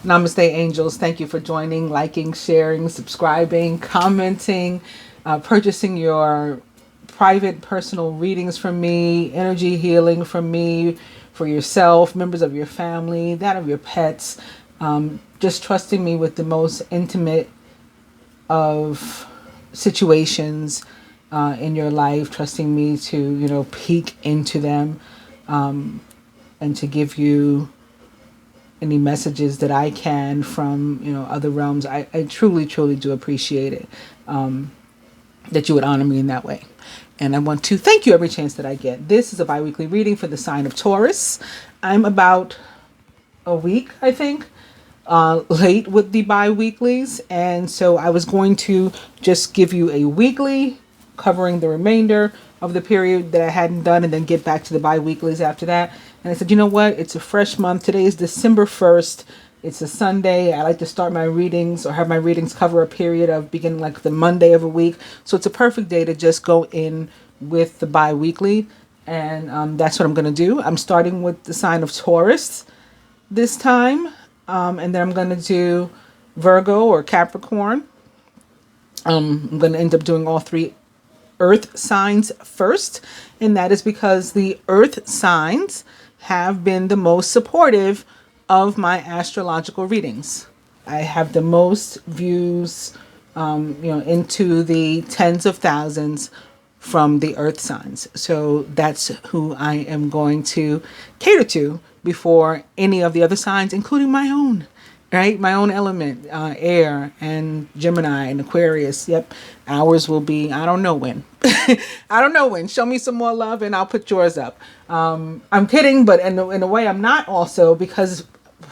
Namaste, angels. Thank you for joining, liking, sharing, subscribing, commenting, purchasing your private personal readings from me, energy healing from me, for yourself, members of your family, that of your pets. Just trusting me with the most intimate of situations in your life, trusting me to, peek into them and to give you any messages that I can from, other realms. I truly, truly do appreciate it, that you would honor me in that way. And I want to thank you every chance that I get. This is a biweekly reading for the sign of Taurus. I'm about a week, I think, late with the bi-weeklies. And so I was going to just give you a weekly covering the remainder of the period that I hadn't done and then get back to the bi-weeklies after that. And I said, you know what? It's a fresh month. Today is December 1st. It's a Sunday. I like to start my readings or have my readings cover a period of beginning like the Monday of a week. So it's a perfect day to just go in with the bi-weekly. And that's what I'm going to do. I'm starting with the sign of Taurus this time. And then I'm going to do Virgo or Capricorn. I'm going to end up doing all three earth signs first. And that is because the earth signs have been the most supportive of my astrological readings. I have the most views, into the tens of thousands from the earth signs. So that's who I am going to cater to before any of the other signs, including my own, right? My own element, air and Gemini and Aquarius. Yep. Ours will be, I don't know when. I don't know when. Show me some more love and I'll put yours up. I'm kidding, but in a way I'm not also, because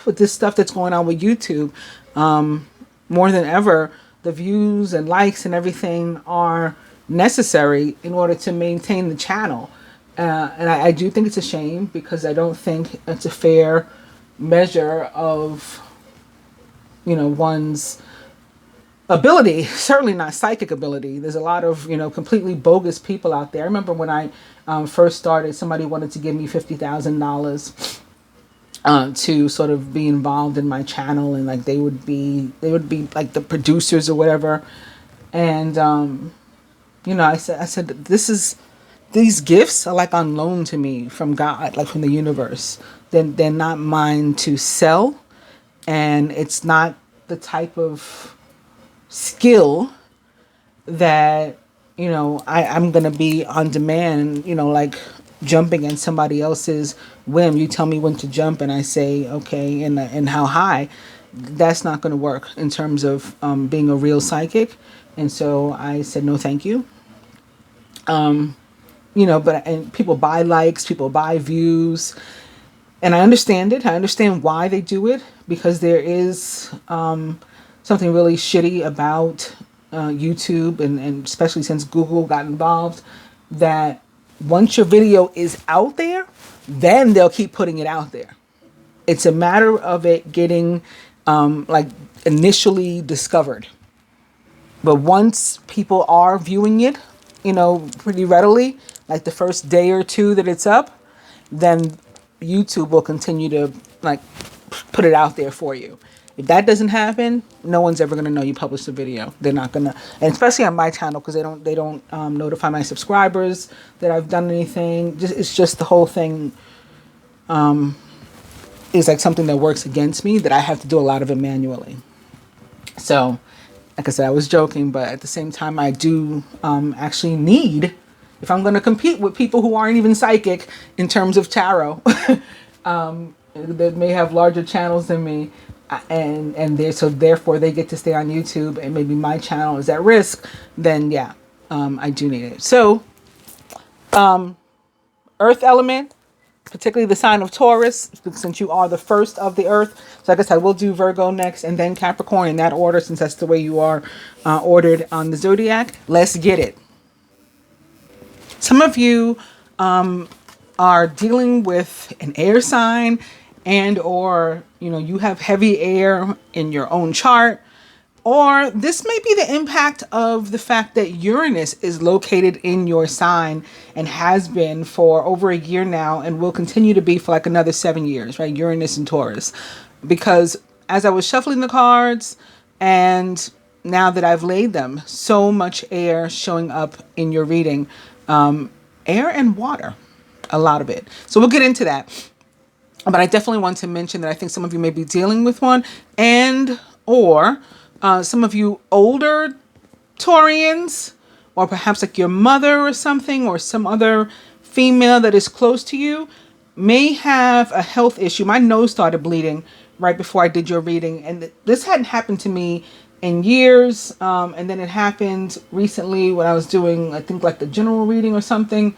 with this stuff that's going on with YouTube, more than ever, the views and likes and everything are necessary in order to maintain the channel. And I do think it's a shame because I don't think it's a fair measure of, one's ability, certainly not psychic ability. There's a lot of, completely bogus people out there. I remember when I first started, somebody wanted to give me $50,000 to sort of be involved in my channel, and like they would be like the producers or whatever. And I said these gifts are like on loan to me from God, like from the universe. They're not mine to sell, and it's not the type of skill that I'm gonna be on demand, like jumping in somebody else's whim. You tell me when to jump and I say okay, and how high. That's not going to work in terms of being a real psychic. And so I said no thank you. And people buy likes, people buy views, and I understand it. I understand why they do it, because there is something really shitty about YouTube, and especially since Google got involved, that once your video is out there, then they'll keep putting it out there. It's a matter of it getting initially discovered. But once people are viewing it, pretty readily, like the first day or two that it's up, then YouTube will continue to put it out there for you. If that doesn't happen, no one's ever going to know you published a video. They're not going to, and especially on my channel, because they don't notify my subscribers that I've done anything. It's just the whole thing is like something that works against me, that I have to do a lot of it manually. So, like I said, I was joking, but at the same time, I do actually need, if I'm going to compete with people who aren't even psychic in terms of tarot, that may have larger channels than me, and so therefore they get to stay on YouTube, and maybe my channel is at risk, then yeah, I do need it. So, earth element, particularly the sign of Taurus, since you are the first of the earth. So I guess I will do Virgo next and then Capricorn in that order, since that's the way you are ordered on the zodiac. Let's get it. Some of you are dealing with an air sign, and or you have heavy air in your own chart, or this may be the impact of the fact that Uranus is located in your sign and has been for over a year now, and will continue to be for like another 7 years, right? Uranus and Taurus, because as I was shuffling the cards, and now that I've laid them, so much air showing up in your reading. Air and water, a lot of it. So we'll get into that. But I definitely want to mention that I think some of you may be dealing with one, and or some of you older Taurians, or perhaps like your mother or something, or some other female that is close to you, may have a health issue. My nose started bleeding right before I did your reading, and this hadn't happened to me in years. And then it happened recently when I was doing, I think, like the general reading or something.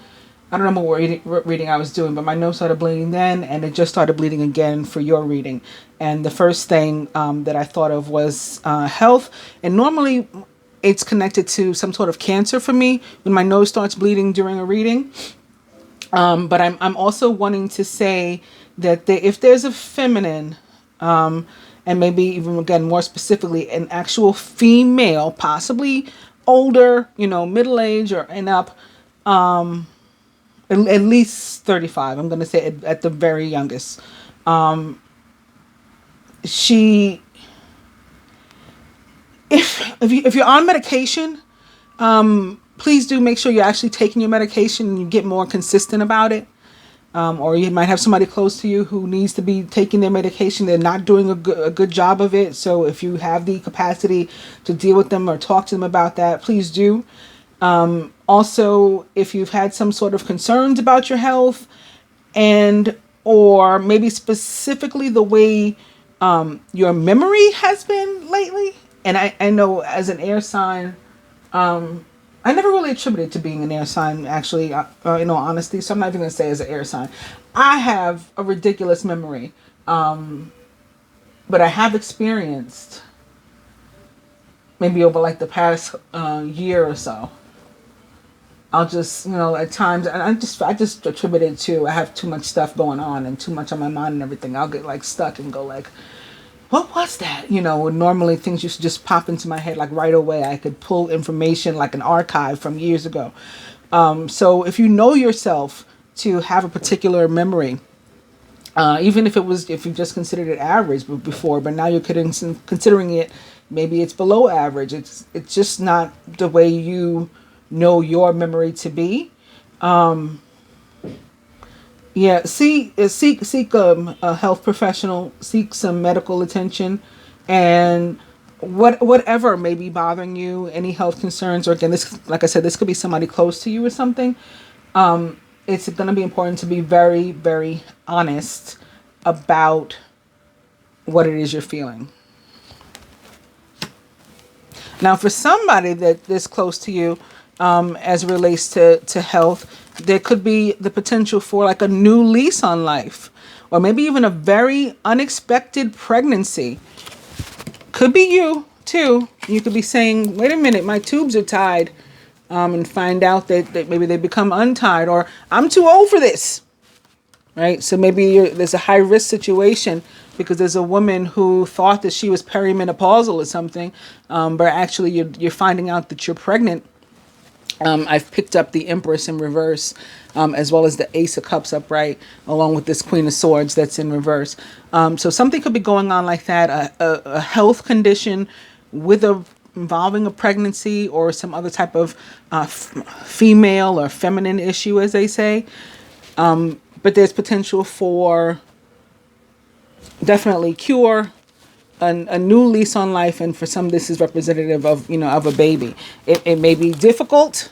I don't know what reading I was doing, but my nose started bleeding then, and it just started bleeding again for your reading. And the first thing that I thought of was health. And normally it's connected to some sort of cancer for me when my nose starts bleeding during a reading. But I'm also wanting to say that if there's a feminine, and maybe even again more specifically an actual female, possibly older, middle age or and up, at least 35. I'm going to say at the very youngest. If you're on medication, please do make sure you're actually taking your medication and you get more consistent about it. Or you might have somebody close to you who needs to be taking their medication. They're not doing a good job of it. So if you have the capacity to deal with them or talk to them about that, please do. Also, if you've had some sort of concerns about your health, and or maybe specifically the way your memory has been lately. And I know as an air sign, I never really attributed to being an air sign, actually, in all honesty. So I'm not even going to say as an air sign. I have a ridiculous memory. But I have experienced, maybe over like the past year or so, I'll just, at times, and I just attribute it to, I have too much stuff going on and too much on my mind and everything. I'll get like stuck and go like, what was that? Normally things used to just pop into my head like right away. I could pull information like an archive from years ago. So if you know yourself to have a particular memory, even if you just considered it average before, but now you're considering it, maybe it's below average. It's just not the way you know your memory to be. Seek a health professional, seek some medical attention, and whatever may be bothering you, any health concerns, or again, this, like I said, this could be somebody close to you or something. It's going to be important to be very, very honest about what it is you're feeling. Now, for somebody that is close to you, as it relates to health, there could be the potential for like a new lease on life, or maybe even a very unexpected pregnancy. Could be you too. You could be saying, wait a minute, my tubes are tied, and find out that maybe they become untied, or I'm too old for this, right? So maybe there's a high risk situation because there's a woman who thought that she was perimenopausal or something, but actually you're finding out that you're pregnant. I've picked up the Empress in reverse, as well as the Ace of Cups upright, along with this Queen of Swords that's in reverse. So something could be going on like that, a health condition involving a pregnancy or some other type of female or feminine issue, as they say. But there's potential for definitely cure, a new lease on life, and for some this is representative of of a baby. It may be difficult.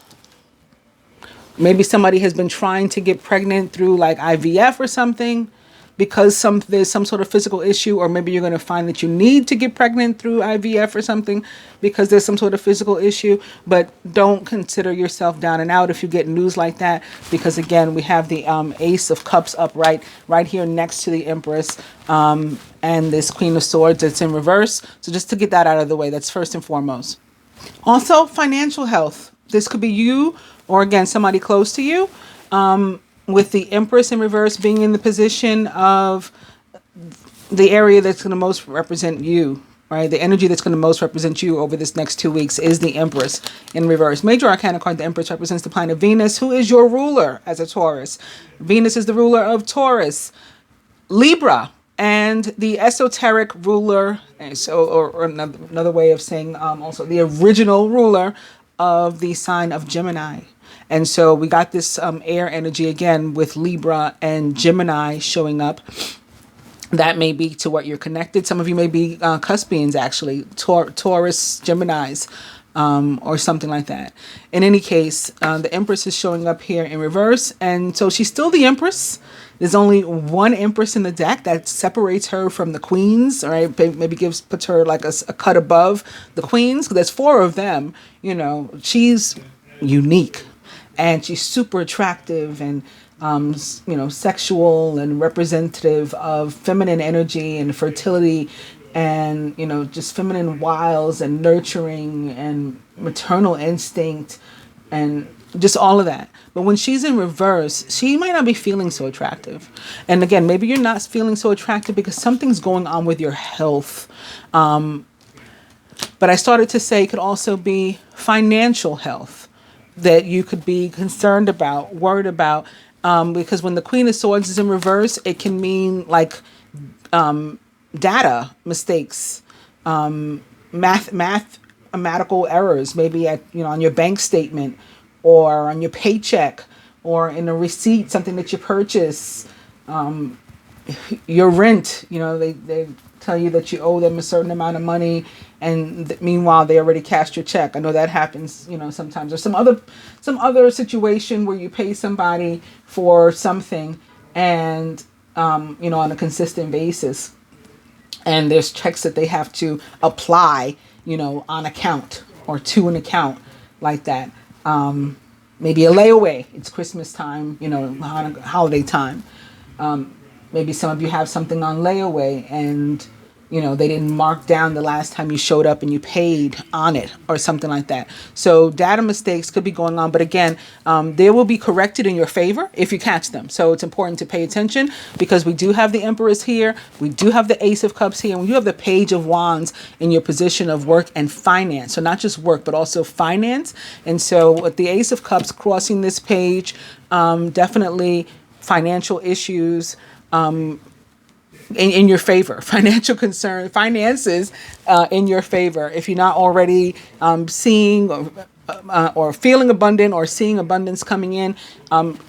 Maybe somebody has been trying to get pregnant through like IVF or something, because there's some sort of physical issue, or maybe you're going to find that you need to get pregnant through IVF or something because there's some sort of physical issue. But don't consider yourself down and out if you get news like that, because again, we have the Ace of Cups upright right here next to the Empress, and this Queen of Swords that's in reverse. So just to get that out of the way, that's first and foremost. Also, financial health. This could be you, or again, somebody close to you. With the Empress in reverse being in the position of the area that's going to most represent you, right? The energy that's going to most represent you over this next 2 weeks is the Empress in reverse. Major Arcana card, the Empress represents the planet Venus, who is your ruler as a Taurus. Venus is the ruler of Taurus. Libra And the esoteric ruler, and so, or another way of saying also the original ruler of the sign of Gemini. And so we got this air energy again with Libra and Gemini showing up. That may be to what you're connected. Some of you may be cuspians, actually, Taurus, Geminis, or something like that. In any case, the Empress is showing up here in reverse. And so she's still the Empress. There's only one Empress in the deck that separates her from the Queens, all right? Maybe puts her like a cut above the Queens, because there's four of them. You know, she's unique and she's super attractive and you know, sexual and representative of feminine energy and fertility and, you know, just feminine wiles and nurturing and maternal instinct and just all of that. But when she's in reverse, she might not be feeling so attractive. And again, maybe you're not feeling so attractive because something's going on with your health. But I started to say it could also be financial health that you could be concerned about, worried about. Because when the Queen of Swords is in reverse, it can mean like data mistakes, mathematical errors, maybe at, you know, on your bank statement or on your paycheck or in a receipt, something that you purchase, your rent. You know, they tell you that you owe them a certain amount of money, and meanwhile they already cashed your check. I know that happens, you know, sometimes. Or some other situation where you pay somebody for something, and you know, on a consistent basis, and there's checks that they have to apply, you know, on account or to an account like that. Maybe a layaway. It's Christmas time, you know, holiday time. Maybe some of you have something on layaway and, you know, they didn't mark down the last time you showed up and you paid on it or something like that. So data mistakes could be going on. But again, they will be corrected in your favor if you catch them. So it's important to pay attention because we do have the Empress here. We do have the Ace of Cups here. And we do have the Page of Wands in your position of work and finance. So not just work, but also finance. And so with the Ace of Cups crossing this page, definitely financial issues, in your favor, financial concern, finances in your favor. If you're not already seeing or feeling abundant or seeing abundance coming in,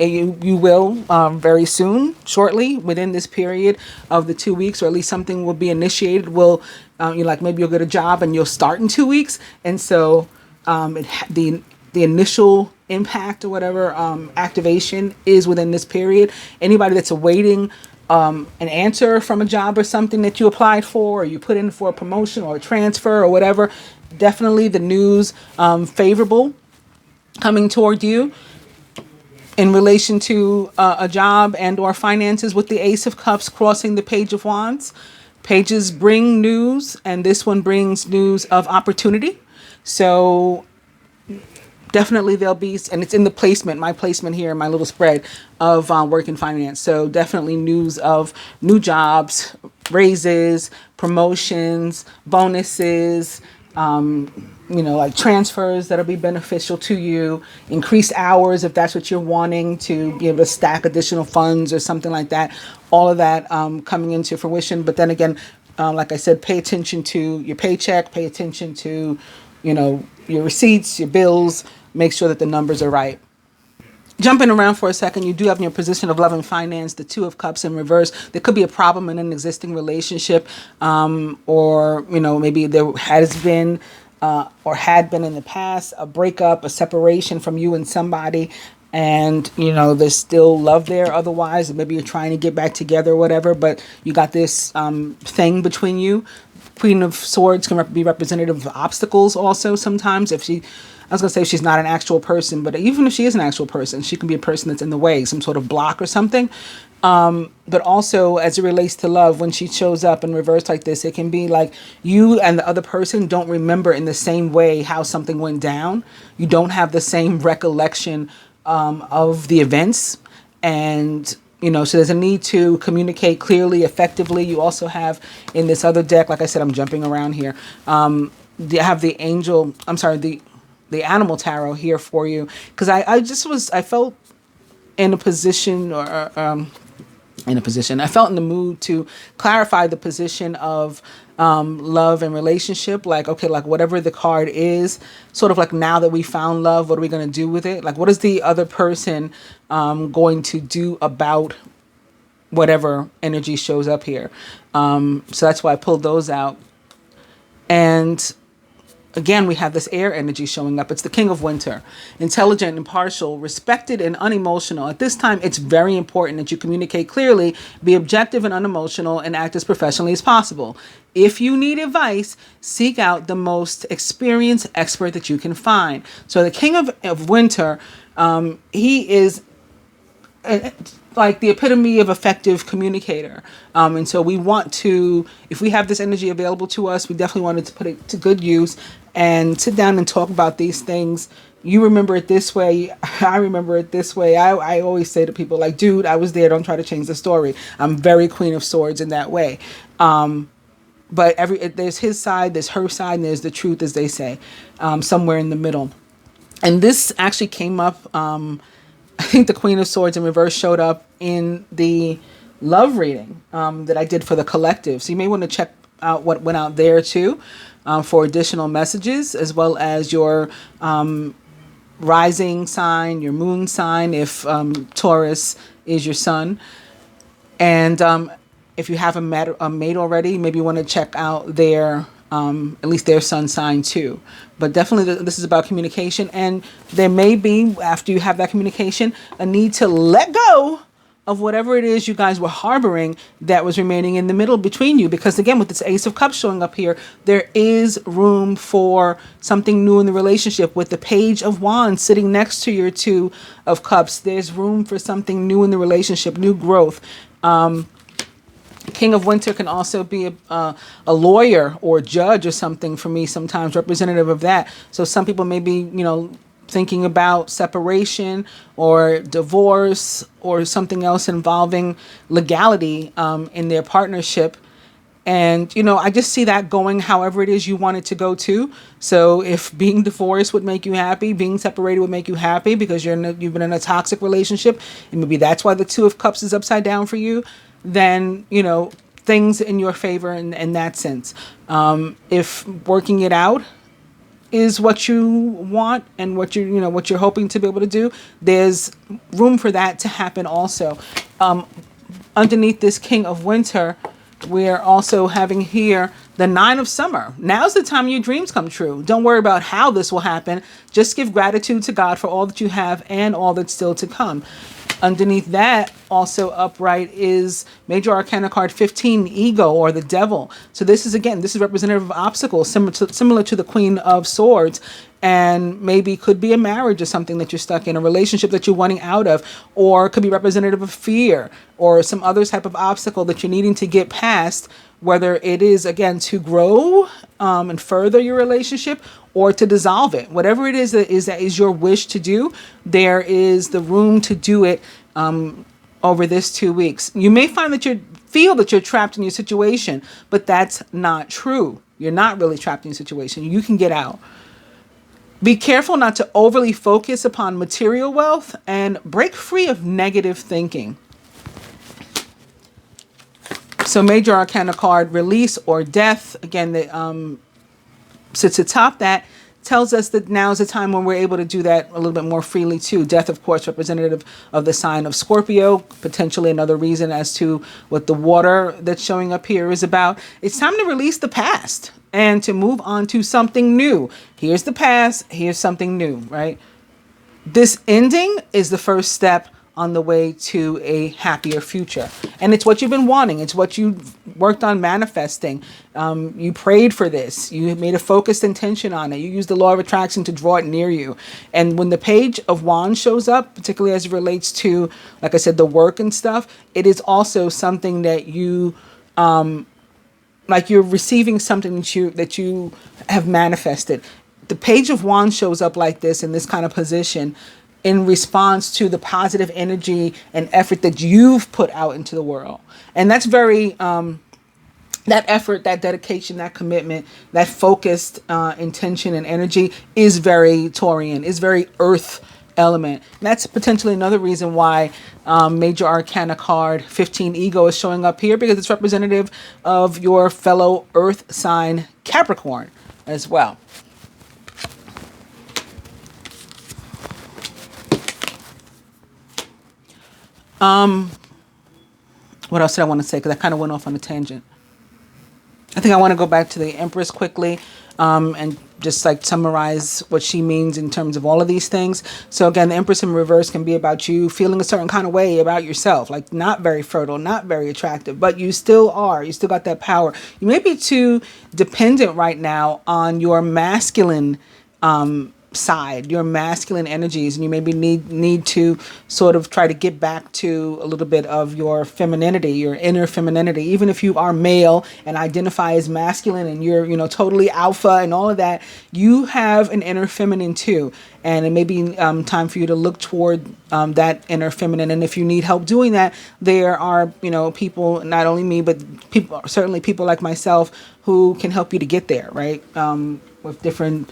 you will very soon, shortly, within this period of the 2 weeks, or at least something will be initiated. Maybe you'll get a job and you'll start in 2 weeks, and so the initial impact or whatever activation is within this period. Anybody that's awaiting an answer from a job or something that you applied for, or you put in for a promotion or a transfer or whatever, definitely the news favorable coming toward you in relation to a job and or finances with the Ace of Cups crossing the Page of Wands. Pages bring news, and this one brings news of opportunity. So definitely there'll be, and it's in the placement, my placement here, my little spread of work and finance. So definitely news of new jobs, raises, promotions, bonuses, like transfers that'll be beneficial to you, increased hours if that's what you're wanting to be able to stack additional funds or something like that. All of that coming into fruition. But then again, like I said, pay attention to your paycheck, pay attention to, your receipts, your bills. Make sure that the numbers are right. Jumping around for a second, you do have in your position of love and finance the Two of Cups in reverse. There could be a problem in an existing relationship, or maybe there has been or had been in the past a breakup, a separation from you and somebody, and there's still love there otherwise, and maybe you're trying to get back together or whatever, but you got this thing between you. Queen of Swords can be representative of obstacles also sometimes. I was going to say if she's not an actual person, but even if she is an actual person, she can be a person that's in the way, some sort of block or something. But also as it relates to love, when she shows up in reverse like this, it can be like you and the other person don't remember in the same way how something went down. You don't have the same recollection of the events. And so there's a need to communicate clearly, effectively. You also have in this other deck, like I said, I'm jumping around here. I have the the animal tarot here for you, because I felt in a position or in a position. I felt in the mood to clarify the position of love and relationship. Like, okay, like whatever the card is, sort of like now that we found love, what are we going to do with it? Like, what is the other person going to do about whatever energy shows up here? So that's why I pulled those out. And again, we have this air energy showing up. It's the King of Winter. Intelligent, impartial, respected, and unemotional. At this time, it's very important that you communicate clearly, be objective and unemotional, and act as professionally as possible. If you need advice, seek out the most experienced expert that you can find. So the King of Winter, he is like the epitome of effective communicator. And so we want to, if we have this energy available to us, we definitely wanted to put it to good use and sit down and talk about these things. You remember it this way. I remember it this way. I always say to people like, dude, I was there. Don't try to change the story. I'm very Queen of Swords in that way. But there's his side, there's her side, and there's the truth, as they say, somewhere in the middle. And this actually came up, I think the Queen of Swords in reverse showed up in the love reading that I did for the collective. So you may want to check out what went out there too for additional messages, as well as your rising sign, your moon sign, if Taurus is your sun. And if you have a mate already, maybe you want to check out their at least their sun sign too. But definitely this is about communication, and there may be, after you have that communication, a need to let go of whatever it is you guys were harboring that was remaining in the middle between you. Because again, with this Ace of Cups showing up here, there is room for something new in the relationship. With the Page of Wands sitting next to your Two of Cups, there's room for something new in the relationship, new growth. King of Winter can also be a lawyer or judge or something for me sometimes, representative of that. So some people may be, thinking about separation or divorce or something else involving legality in their partnership. And, I just see that going however it is you want it to go too. So if being divorced would make you happy, being separated would make you happy because you've been in a toxic relationship, and maybe that's why the Two of Cups is upside down for you, then, things in your favor in that sense. If working it out is what you want and what you're hoping to be able to do, there's room for that to happen also. Underneath this King of Winter, we're also having here the Nine of Summer. Now's the time your dreams come true. Don't worry about how this will happen. Just give gratitude to God for all that you have and all that's still to come. Underneath that, also upright, is Major Arcana card 15, Ego, or the Devil. So this is representative of obstacles, similar to the Queen of Swords, and maybe could be a marriage or something that you're stuck in, a relationship that you're wanting out of, or could be representative of fear or some other type of obstacle that you're needing to get past, whether it is, again, to grow and further your relationship or to dissolve it. Whatever it is that is your wish to do, there is the room to do it over this 2 weeks. You may find that you feel that you're trapped in your situation, but that's not true. You're not really trapped in your situation. You can get out. Be careful not to overly focus upon material wealth and break free of negative thinking. So Major Arcana card, Release or Death, again, that sits atop that, tells us that now is the time when we're able to do that a little bit more freely too. Death, of course, representative of the sign of Scorpio, potentially another reason as to what the water that's showing up here is about. It's time to release the past and to move on to something new. Here's the past, here's something new, right? This ending is the first step on the way to a happier future. And it's what you've been wanting. It's what you worked on manifesting. You prayed for this. You made a focused intention on it. You used the law of attraction to draw it near you. And when the Page of Wands shows up, particularly as it relates to, like I said, the work and stuff, it is also something that you, like you're receiving something that you have manifested. The Page of Wands shows up like this in this kind of position in response to the positive energy and effort that you've put out into the world. And that's very, that effort, that dedication, that commitment, that focused intention and energy is very Taurian, is very earth element. And that's potentially another reason why Major Arcana card 15 Ego is showing up here, because it's representative of your fellow earth sign Capricorn as well. What else did I want to say? Because I kind of went off on a tangent. I think I want to go back to the Empress quickly, and just like summarize what she means in terms of all of these things. So again, the Empress in reverse can be about you feeling a certain kind of way about yourself, like not very fertile, not very attractive, but you still are. You still got that power. You may be too dependent right now on your masculine side, your masculine energies, and you maybe need to sort of try to get back to a little bit of your femininity, your inner femininity. Even if you are male and identify as masculine and you're, you know, totally alpha and all of that, you have an inner feminine too, and it may be time for you to look toward that inner feminine. And if you need help doing that, there are, you know, people, not only me, but people, certainly people like myself, who can help you to get there, right? With different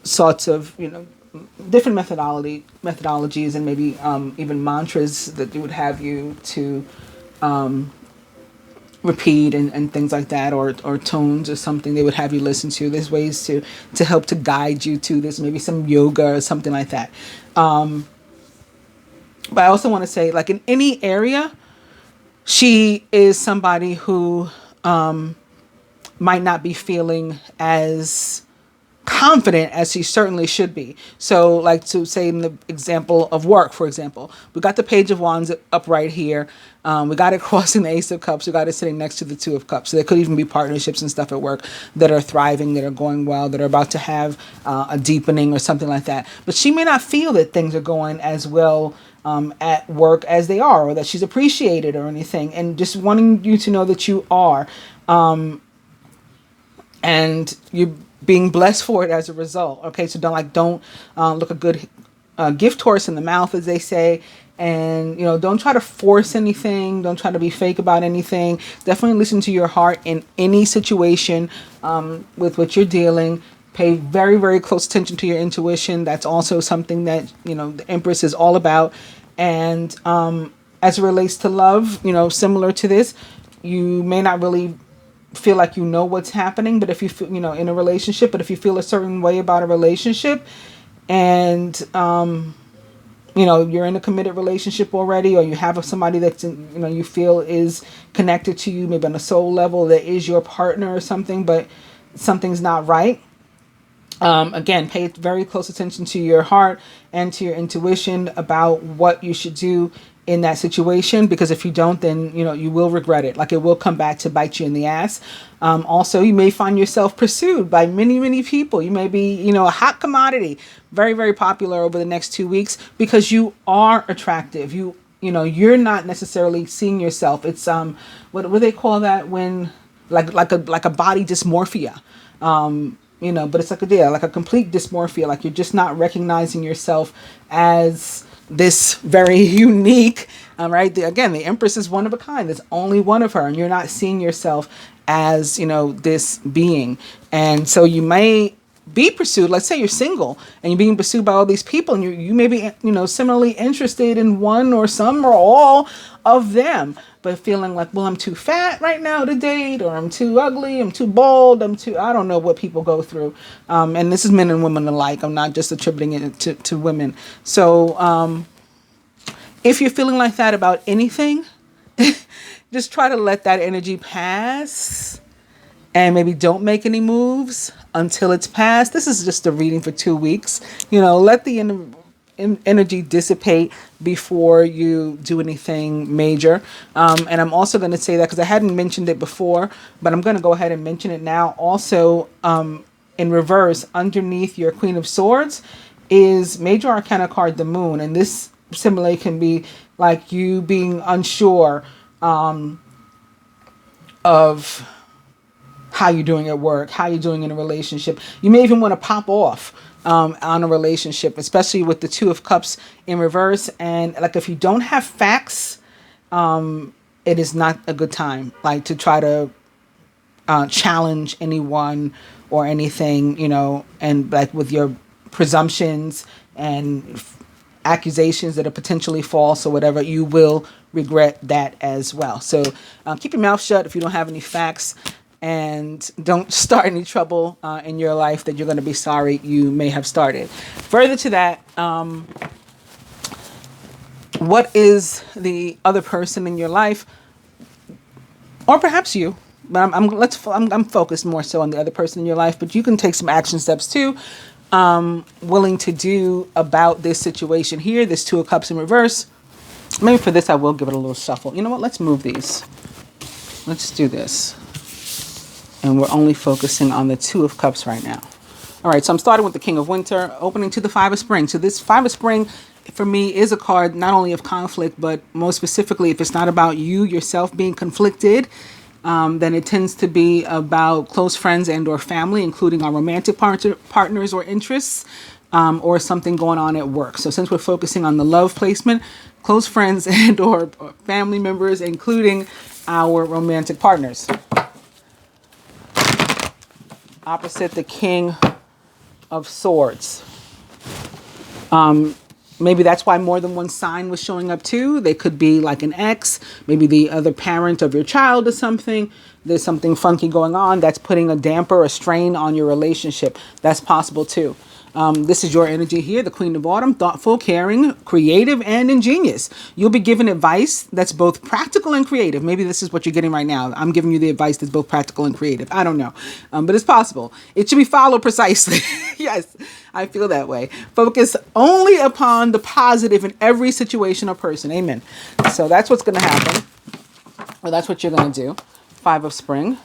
sorts of, you know, different methodologies, and maybe even mantras that they would have you to repeat, and things like that, or tones or something they would have you listen to. There's ways to help to guide you to this, maybe some yoga or something like that. But I also want to say, like, in any area, she is somebody who might not be feeling as confident as she certainly should be. So, like, to say in the example of work, for example, we got the Page of Wands up right here. We got it crossing the Ace of Cups. We got it sitting next to the Two of Cups. So there could even be partnerships and stuff at work that are thriving, that are going well, that are about to have a deepening or something like that. But she may not feel that things are going as well at work as they are, or that she's appreciated or anything. And just wanting you to know that you are. And you being blessed for it as a result. Okay, so don't look a good gift horse in the mouth, as they say, and, you know, don't try to force anything. Don't try to be fake about anything. Definitely listen to your heart in any situation with what you're dealing. Pay very, very close attention to your intuition. That's also something that, you know, the Empress is all about. And as it relates to love, you know, similar to this, you may not really feel like you know what's happening, but if you feel, you know, in a relationship, but if you feel a certain way about a relationship, and you know, you're in a committed relationship already, or you have somebody that's in, you know, you feel is connected to you, maybe on a soul level, that is your partner or something, but something's not right. Again, pay very close attention to your heart and to your intuition about what you should do in that situation, because if you don't, then, you know, you will regret it. Like, it will come back to bite you in the ass. Also, you may find yourself pursued by many, many people. You may be, you know, a hot commodity, very, very popular over the next 2 weeks, because you are attractive. You know, you're not necessarily seeing yourself. It's what do they call that, when like a body dysmorphia. You know, but it's like a complete dysmorphia. Like, you're just not recognizing yourself as this very unique, right? The Empress is one of a kind. There's only one of her, and you're not seeing yourself as, you know, this being. And so you may be pursued. Let's say you're single and you're being pursued by all these people, and you may be, you know, similarly interested in one or some or all of them, but feeling like, well, I'm too fat right now to date, or I'm too ugly, I'm too bald, I don't know what people go through. And this is men and women alike. I'm not just attributing it to women. So if you're feeling like that about anything, just try to let that energy pass, and maybe don't make any moves until it's passed. This is just a reading for 2 weeks. You know, let the energy dissipate before you do anything major. And I'm also going to say that because I hadn't mentioned it before, but I'm going to go ahead and mention it now. Also, in reverse, underneath your Queen of Swords is Major Arcana card, the Moon. And this similarly can be like you being unsure of how you're doing at work, how you're doing in a relationship. You may even want to pop off on a relationship, especially with the Two of Cups in reverse. And like, if you don't have facts, it is not a good time, like, to try to challenge anyone or anything, you know, and like with your presumptions and accusations that are potentially false or whatever, you will regret that as well. So keep your mouth shut if you don't have any facts, and don't start any trouble in your life that you're going to be sorry you may have started. Further to that, what is the other person in your life, or perhaps you? But I'm focused more so on the other person in your life. But you can take some action steps too, willing to do about this situation here. This Two of Cups in reverse. Maybe for this I will give it a little shuffle. You know what? Let's move these. Let's do this. And we're only focusing on the Two of Cups right now. All right, so I'm starting with the King of Winter, opening to the Five of Spring. So this Five of Spring, for me, is a card not only of conflict, but most specifically, if it's not about you yourself being conflicted, then it tends to be about close friends and or family, including our romantic partners or interests, or something going on at work. So since we're focusing on the love placement, close friends and or family members, including our romantic partners. Opposite the King of Swords. Maybe that's why more than one sign was showing up too. They could be like an ex, maybe the other parent of your child or something. There's something funky going on that's putting a damper, a strain on your relationship. That's possible too. This is your energy here, the Queen of Autumn, thoughtful, caring, creative, and ingenious. You'll be given advice that's both practical and creative. Maybe this is what you're getting right now. I'm giving you the advice that's both practical and creative. I don't know, but it's possible. It should be followed precisely. Yes, I feel that way. Focus only upon the positive in every situation or person. Amen. So that's what's going to happen, or that's what you're going to do. Five of Spring.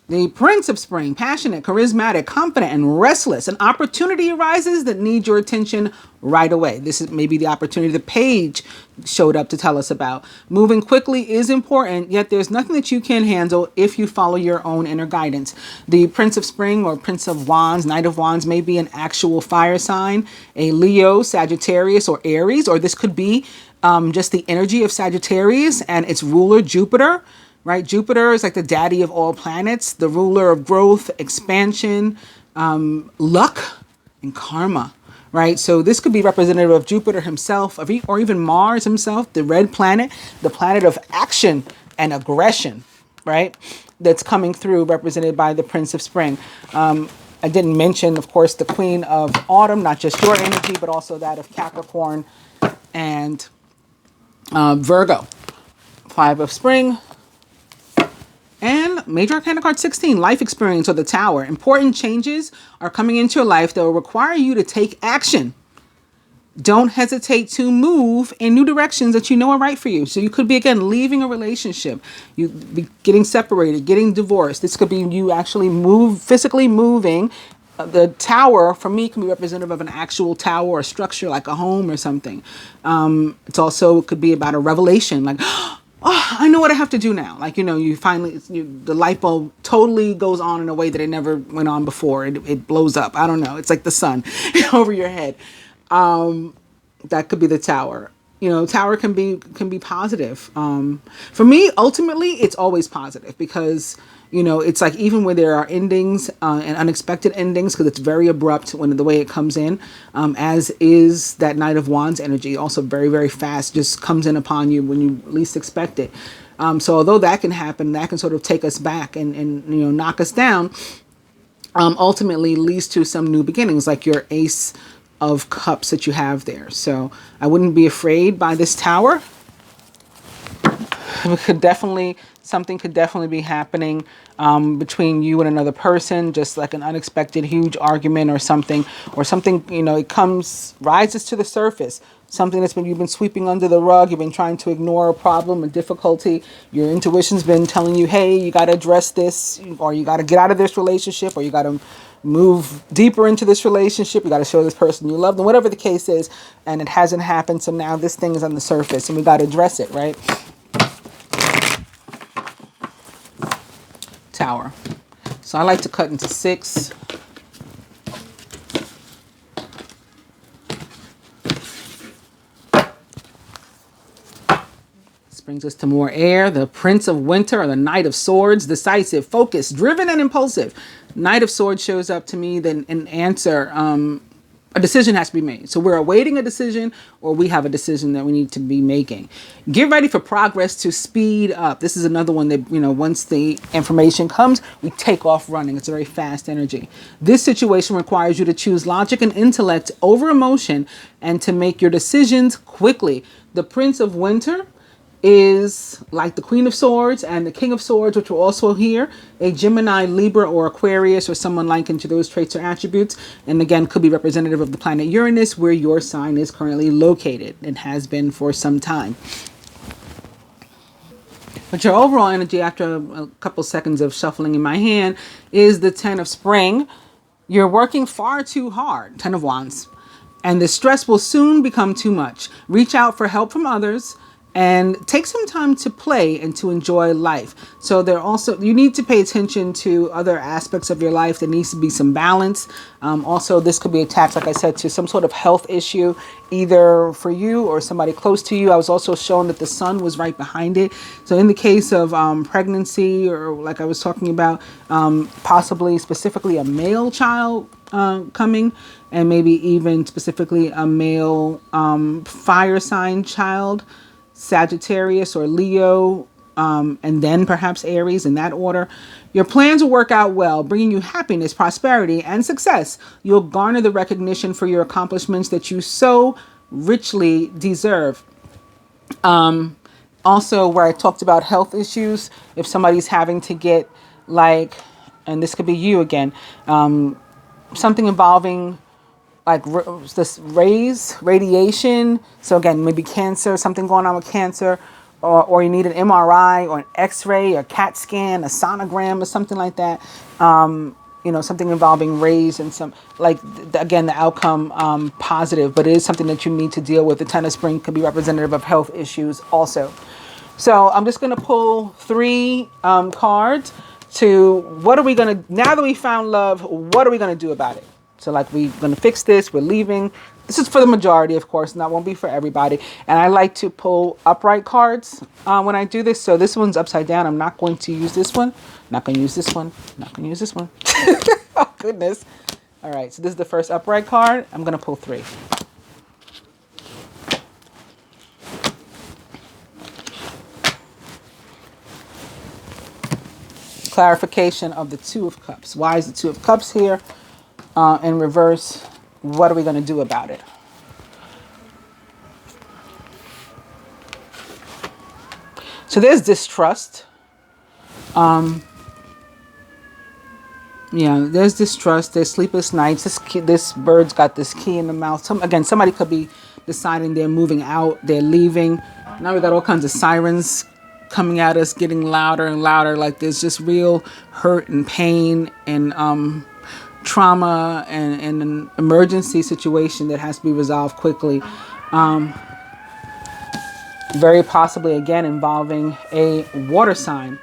The Prince of Spring, passionate, charismatic, confident, and restless. An opportunity arises that needs your attention right away. This is maybe the opportunity the page showed up to tell us about. Moving quickly is important, yet there's nothing that you can handle if you follow your own inner guidance. The Prince of Spring or Prince of Wands, Knight of Wands may be an actual fire sign, a Leo, Sagittarius, or Aries, or this could be just the energy of Sagittarius and its ruler, Jupiter. Right? Jupiter is like the daddy of all planets, the ruler of growth, expansion, luck, and karma. Right? So this could be representative of Jupiter himself, or even Mars himself, the red planet, the planet of action and aggression. Right? That's coming through, represented by the Prince of Spring. I didn't mention, of course, the Queen of Autumn, not just your energy, but also that of Capricorn and Virgo. Five of Spring. And Major Arcana card 16, life experience, or the Tower. Important changes are coming into your life that will require you to take action. Don't hesitate to move in new directions that you know are right for you. So you could be, again, leaving a relationship, you be getting separated, getting divorced. This could be you actually physically moving. The Tower, for me, can be representative of an actual tower or structure like a home or something. It could be about a revelation, like, oh, I know what I have to do now. Like, you finally, the light bulb totally goes on in a way that it never went on before. It blows up. I don't know. It's like the sun over your head. That could be the Tower. Tower can be positive. For me, ultimately, it's always positive because, it's like even when there are endings and unexpected endings, because it's very abrupt when the way it comes in, as is that Knight of Wands energy, also very, very fast, just comes in upon you when you least expect it. So although that can happen, that can sort of take us back and knock us down, ultimately leads to some new beginnings, like your Ace of Cups that you have there. So I wouldn't be afraid by this Tower. Something could definitely be happening between you and another person, just like an unexpected huge argument or something, it rises to the surface. Something you've been sweeping under the rug. You've been trying to ignore a problem, a difficulty. Your intuition's been telling you, hey, you got to address this, or you got to get out of this relationship, or you got to move deeper into this relationship. You got to show this person you love them, whatever the case is. And it hasn't happened. So now this thing is on the surface and we got to address it, right? Tower. So I like to cut into 6. This brings us to more air. The Prince of Winter, or the Knight of Swords, decisive, focused, driven, and impulsive. Knight of Swords shows up to me, then an answer a decision has to be made. So we're awaiting a decision, or we have a decision that we need to be making. Get ready for progress to speed up. This is another one that, once the information comes, we take off running. It's a very fast energy. This situation requires you to choose logic and intellect over emotion and to make your decisions quickly. The Prince of Winter is like the Queen of Swords and the King of Swords, which are also here, a Gemini, Libra, or Aquarius, or someone likened to those traits or attributes. And again, could be representative of the planet Uranus, where your sign is currently located and has been for some time. But your overall energy after a couple seconds of shuffling in my hand is the 10 of Spring. You're working far too hard, 10 of Wands, and the stress will soon become too much. Reach out for help from others and take some time to play and to enjoy life. So you need to pay attention to other aspects of your life. There needs to be some balance. Also, this could be attached, like I said, to some sort of health issue, either for you or somebody close to you. I was also shown that the sun was right behind it. So in the case of pregnancy, or like I was talking about, possibly specifically a male child coming, and maybe even specifically a male fire sign child, Sagittarius or Leo, and then perhaps Aries, in that order. Your plans will work out well, bringing you happiness, prosperity, and success. You'll garner the recognition for your accomplishments that you so richly deserve. Also, where I talked about health issues, if somebody's having to get and this could be you again, something involving like this radiation. So again, maybe cancer, something going on with cancer, or you need an MRI or an X-ray or CAT scan, a sonogram or something like that. Something involving rays and again, the outcome positive, but it is something that you need to deal with. The 10 of Spring could be representative of health issues also. So I'm just going to pull 3 cards to now that we found love, what are we going to do about it? So we're going to fix this. We're leaving. This is for the majority, of course, and that won't be for everybody. And I like to pull upright cards when I do this. So this one's upside down. I'm not going to use this one. Not going to use this one. Not going to use this one. Oh, goodness. All right. So this is the first upright card. I'm going to pull 3. Clarification of the 2 of Cups. Why is the 2 of Cups here? In reverse, what are we going to do about it? So there's distrust. There's distrust. There's sleepless nights. This bird's got this key in the mouth. Somebody could be deciding they're moving out. They're leaving. Now we got all kinds of sirens coming at us, getting louder and louder. Like there's just real hurt and pain and trauma and an emergency situation that has to be resolved quickly. Very possibly, again, involving a water sign.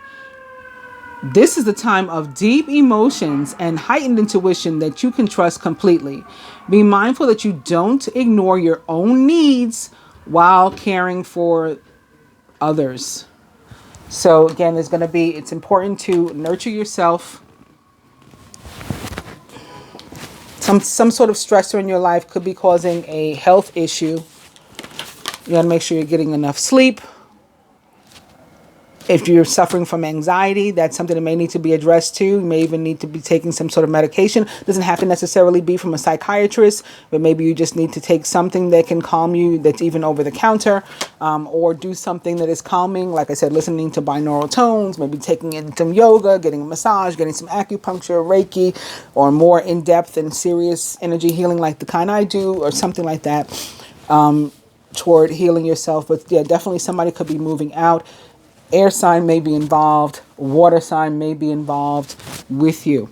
This is the time of deep emotions and heightened intuition that you can trust completely. Be mindful that you don't ignore your own needs while caring for others. So again, it's important to nurture yourself. Some sort of stressor in your life could be causing a health issue. You got to make sure you're getting enough sleep. If you're suffering from anxiety, that's something that may need to be addressed too. You may even need to be taking some sort of medication. It doesn't have to necessarily be from a psychiatrist, but maybe you just need to take something that can calm you, that's even over the counter, or do something that is calming. Like I said, listening to binaural tones, maybe taking in some yoga, getting a massage, getting some acupuncture, Reiki, or more in-depth and serious energy healing like the kind I do, or something like that, toward healing yourself. But yeah, definitely somebody could be moving out. Air sign may be involved. Water sign may be involved with you.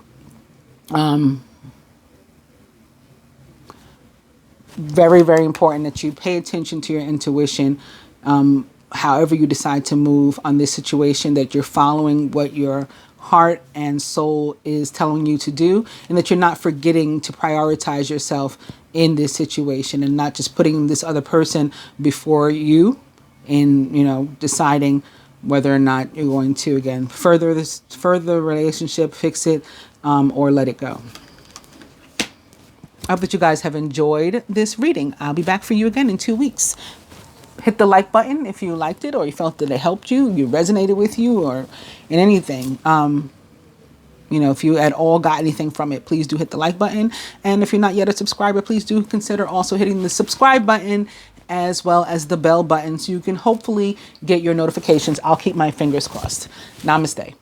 Very, very important that you pay attention to your intuition. However you decide to move on this situation, that you're following what your heart and soul is telling you to do, and that you're not forgetting to prioritize yourself in this situation and not just putting this other person before you in, deciding whether or not you're going to, again, further the relationship, fix it, or let it go. I hope that you guys have enjoyed this reading. I'll be back for you again in 2 weeks. Hit the like button if you liked it, or you felt that it helped you, you resonated with you, or in anything. If you at all got anything from it, please do hit the like button. And if you're not yet a subscriber, please do consider also hitting the subscribe button as well as the bell button so you can hopefully get your notifications. I'll keep my fingers crossed. Namaste.